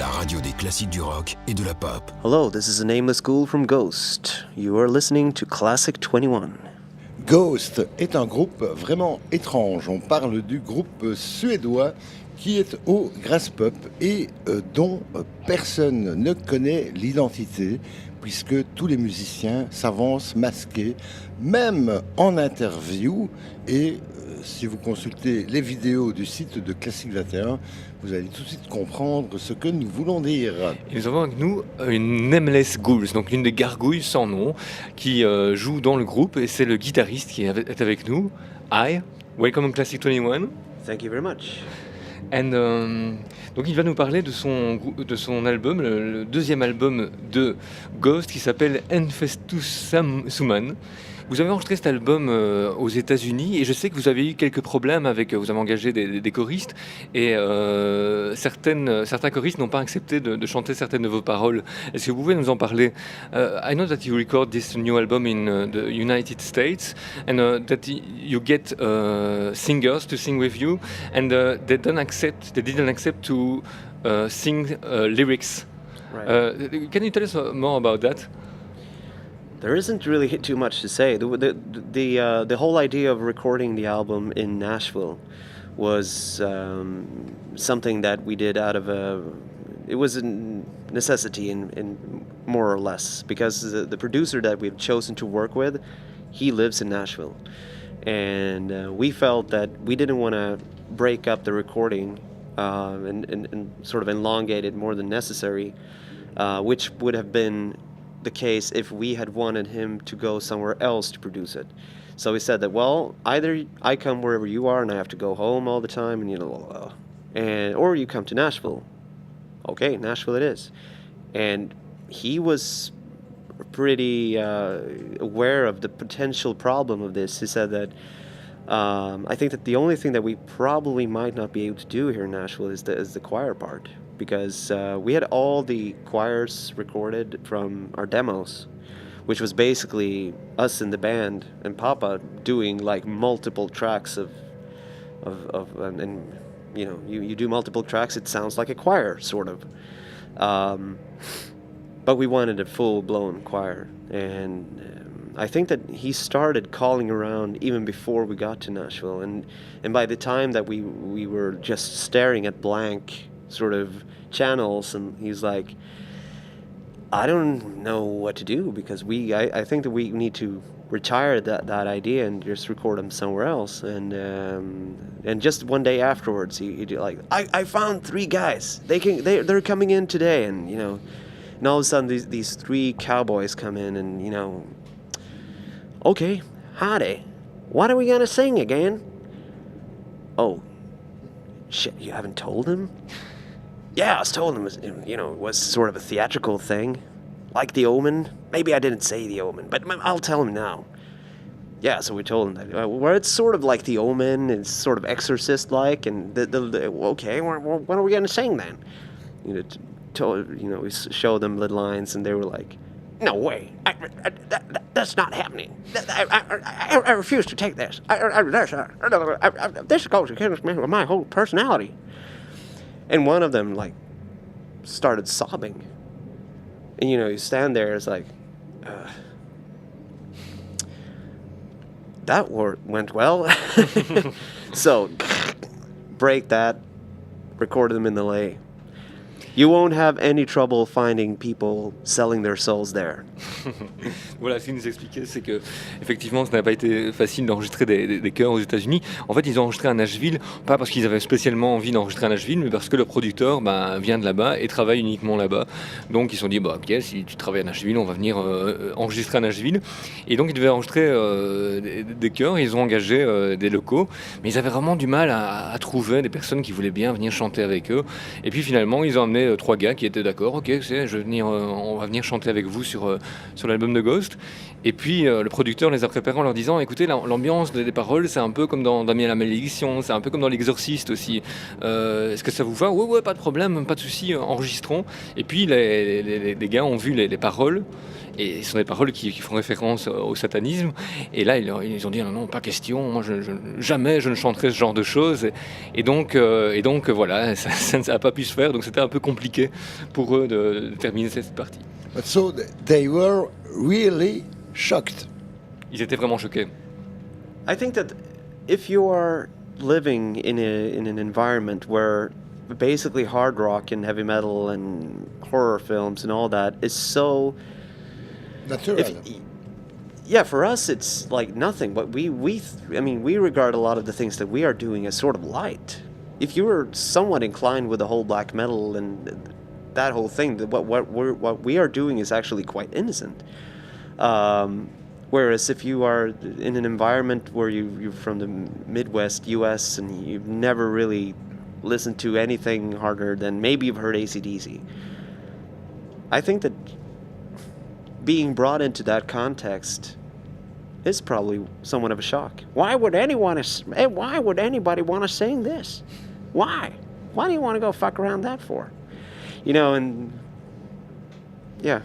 la radio des classiques du rock et de la pop. Hello, this is a nameless ghoul from Ghost. You are listening to Classic 21. Ghost est un groupe vraiment étrange. On parle du groupe suédois qui est au Graspop et dont personne ne connaît l'identité, puisque tous les musiciens s'avancent masqués, même en interview. Et si vous consultez les vidéos du site de Classic 21, vous allez tout de suite comprendre ce que nous voulons dire. Et nous avons avec nous une Nameless Ghouls, donc une des gargouilles sans nom, qui joue dans le groupe, et c'est le guitariste qui est avec nous. Hi, welcome on Classic 21. Thank you very much. Donc il va nous parler de son album, le deuxième album de Ghost, qui s'appelle Enfestus Suman. Vous avez enregistré cet album aux États-Unis, et je sais que vous avez eu quelques problèmes avec. Vous avez engagé des choristes, et certains choristes n'ont pas accepté de chanter certaines de vos paroles. Est-ce que vous pouvez nous en parler? I know that you record this new album in the United States, and that you get singers to sing with you, and they didn't accept to sing lyrics. Right. Can you tell us more about that? There isn't really too much to say. The whole idea of recording the album in Nashville was something that we did out of it was a necessity in more or less, because the producer that we've chosen to work with, he lives in Nashville, and we felt that we didn't want to break up the recording and sort of elongate it more than necessary, which would have been the case if we had wanted him to go somewhere else to produce it. So we said that, well, either I come wherever you are and I have to go home all the time, and or you come to Nashville. Okay, Nashville it is. And he was pretty aware of the potential problem of this. He said that I think that the only thing that we probably might not be able to do here in Nashville is the choir part, because we had all the choirs recorded from our demos, which was basically us in the band and Papa doing like multiple tracks of and you know, you do multiple tracks, it sounds like a choir sort of, but we wanted a full-blown choir, and I think that he started calling around even before we got to Nashville, and by the time that we were just staring at blank sort of channels, and he's like, I don't know what to do, because I think that we need to retire that idea and just record them somewhere else. And just one day afterwards, he like, I found 3 guys. They're coming in today, and you know, and all of a sudden these 3 cowboys come in, and you know, okay, howdy, what are we gonna sing again? Oh, shit, you haven't told him? Yeah, I was told him, you know, it was sort of a theatrical thing, like The Omen. Maybe I didn't say The Omen, but I'll tell him now. Yeah, so we told him that. Well, it's sort of like The Omen, it's sort of Exorcist-like, and okay, what are we gonna sing then? You know, we showed them the lines, and they were like, no way, that's not happening. I refuse to take this. This goes against my whole personality. And one of them, like, started sobbing. And, you know, you stand there, it's like, that went well. So, break that, recorded them in LA. You won't have any trouble finding people selling their souls there. Voilà, ce qu'il nous expliquait, c'est que effectivement, ça n'a pas été facile d'enregistrer des chœurs aux États-Unis. En fait, ils ont enregistré à Nashville, pas parce qu'ils avaient spécialement envie d'enregistrer à Nashville, mais parce que le producteur vient de là-bas et travaille uniquement là-bas. Donc, ils se sont dit, ok, si tu travailles à Nashville, on va venir enregistrer à Nashville. Et donc, ils devaient enregistrer des chœurs. Ils ont engagé des locaux, mais ils avaient vraiment du mal à trouver des personnes qui voulaient bien venir chanter avec eux. Et puis finalement, ils ont amené 3 gars qui étaient d'accord, ok, on va venir chanter avec vous sur l'album de Ghost. Et puis le producteur les a préparés en leur disant, écoutez, l'ambiance des paroles, c'est un peu comme dans Damien la Malédiction, c'est un peu comme dans L'Exorciste aussi. Est-ce que ça vous va? Ouais, pas de problème, pas de souci, enregistrons. Et puis les gars ont vu les paroles. Et ce sont des paroles qui font référence au satanisme. Et là, ils ont dit non, pas question. Moi, jamais je ne chanterai ce genre de choses. Et donc voilà, ça n'a pas pu se faire. Donc c'était un peu compliqué pour eux de terminer cette partie. But so they were really shocked. Ils étaient vraiment choqués. I think that if you are living in an environment where basically hard rock and heavy metal and horror films and all that is so Natural. yeah, for us it's like nothing, but we regard a lot of the things that we are doing as sort of light. If you were somewhat inclined with the whole black metal and that whole thing, what we are doing is actually quite innocent. Whereas if you are in an environment where you're from the Midwest US and you've never really listened to anything harder than maybe you've heard AC/DC, I think that being brought into that context is probably somewhat of a shock. Why would anybody want to sing this? Why? Why do you want to go fuck around that for? You know, and yeah.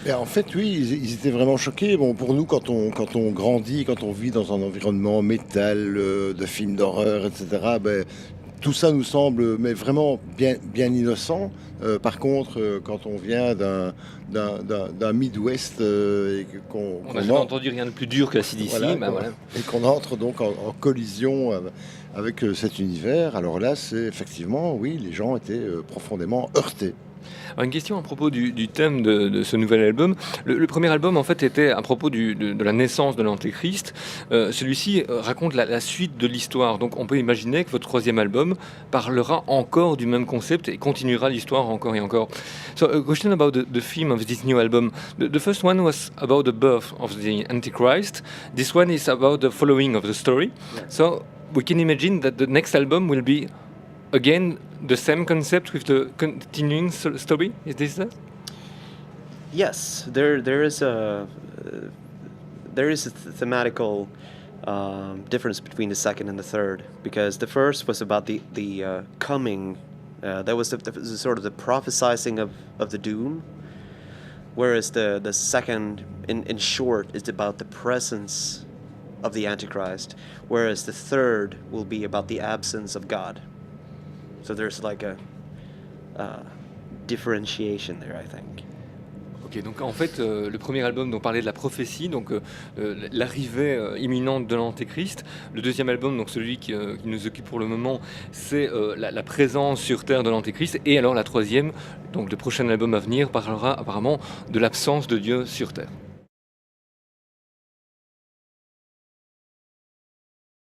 Et en fait, oui, ils étaient vraiment choqués. Bon, pour nous, quand on grandit, quand on vit dans un environnement métal, de films d'horreur, etc., tout ça nous semble mais vraiment bien innocent. Par contre, quand on vient d'un Midwest et On n'a jamais entendu rien de plus dur que la CDC. Voilà. Et qu'on entre donc en collision avec cet univers, alors là, c'est effectivement, oui, les gens étaient profondément heurtés. Alors, une question à propos du thème de ce nouvel album. Le premier album, en fait, était à propos de la naissance de l'Antéchrist. Celui-ci raconte la suite de l'histoire. Donc, on peut imaginer que votre troisième album parlera encore du même concept et continuera l'histoire encore et encore. So, a question about the theme of this new album. The first one was about the birth of the Antichrist. This one is about the following of the story. Yeah. So, we can imagine that the next album will be again the same concept with the continuing story. Is this that? Yes, there is a thematical difference between the second and the third, because the first was about the coming. That was the sort of the prophesizing of the doom, whereas the second, in short, is about the presence of the Antichrist, whereas the third will be about the absence of God. So there's like a differentiation there, I think. Ok, donc en fait, le premier album dont parlait de la prophétie, donc l'arrivée imminente de l'Antéchrist. Le deuxième album, donc celui qui nous occupe pour le moment, c'est la présence sur Terre de l'Antéchrist. Et alors la troisième, donc le prochain album à venir, parlera apparemment de l'absence de Dieu sur Terre.